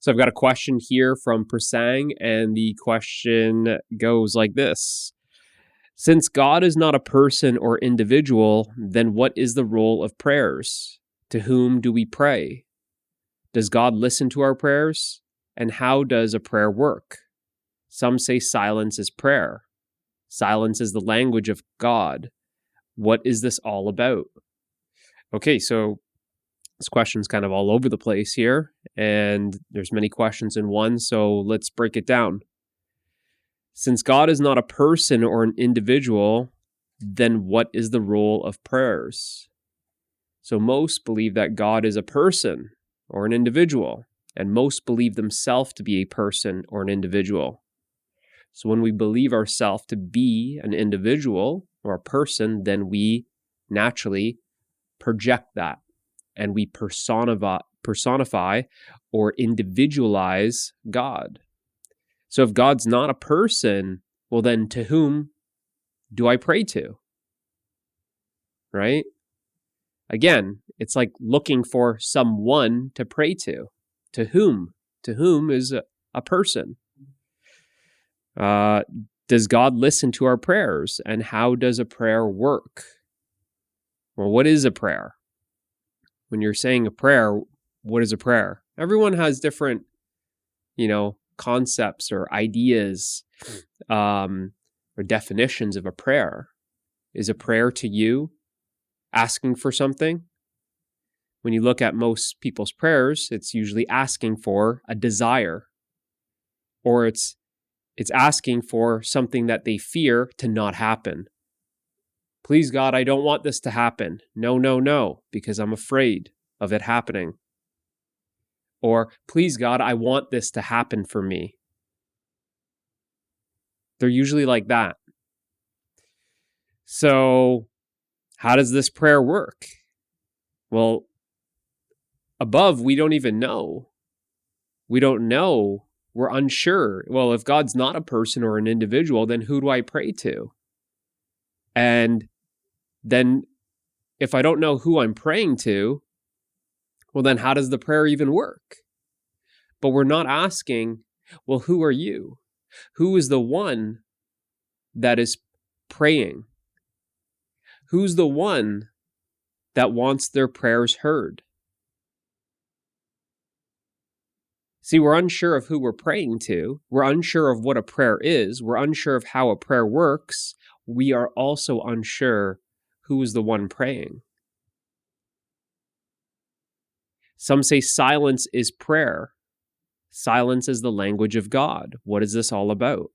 So I've got a question here from Prasang, and the question goes like this. Since God is not a person or individual, then what is the role of prayers? To whom do we pray? Does God listen to our prayers? And how does a prayer work? Some say silence is prayer. Silence is the language of God. What is this all about? Okay, so this question's kind of all over the place here, and there's many questions in one, so let's break it down. Since God is not a person or an individual, then what is the role of prayers? So most believe that God is a person or an individual, and most believe themselves to be a person or an individual. So when we believe ourselves to be an individual or a person, then we naturally project that, and we personify or individualize God. So if God's not a person, well then to whom do I pray to? Right? Again, it's like looking for someone to pray to. To whom? To whom is a person. Does God listen to our prayers? And how does a prayer work? Well, what is a prayer? When you're saying a prayer, what is a prayer? Everyone has different, concepts or ideas or definitions of a prayer. Is a prayer to you asking for something? When you look at most people's prayers, it's usually asking for a desire, or it's asking for something that they fear to not happen. Please, God, I don't want this to happen. No, because I'm afraid of it happening. Or, please, God, I want this to happen for me. They're usually like that. So, how does this prayer work? Well, above, we don't even know. We don't know. We're unsure. Well, if God's not a person or an individual, then who do I pray to? And then if I don't know who I'm praying to, well, then how does the prayer even work? But we're not asking, well, who are you? Who is the one that is praying? Who's the one that wants their prayers heard? See, we're unsure of who we're praying to. We're unsure of what a prayer is. We're unsure of how a prayer works. We are also unsure who is the one praying. Some say silence is prayer. Silence is the language of God. What is this all about?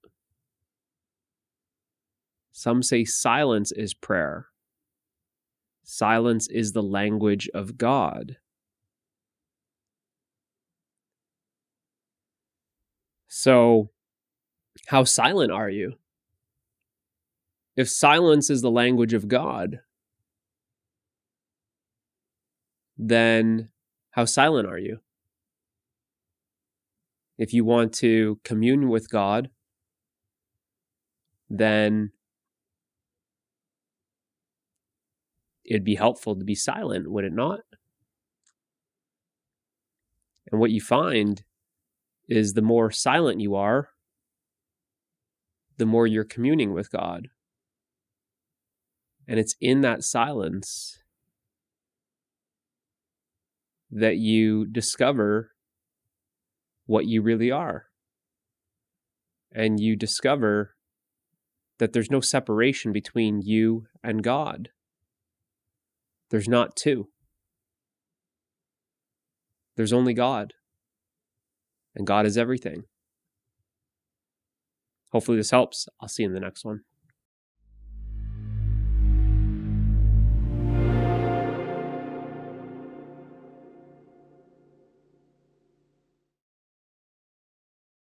Some say silence is prayer. Silence is the language of God. So, how silent are you? If silence is the language of God, then how silent are you? If you want to commune with God, then it'd be helpful to be silent, would it not? And what you find is the more silent you are, the more you're communing with God. And it's in that silence that you discover what you really are. And you discover that there's no separation between you and God. There's not two. There's only God. And God is everything. Hopefully this helps. I'll see you in the next one.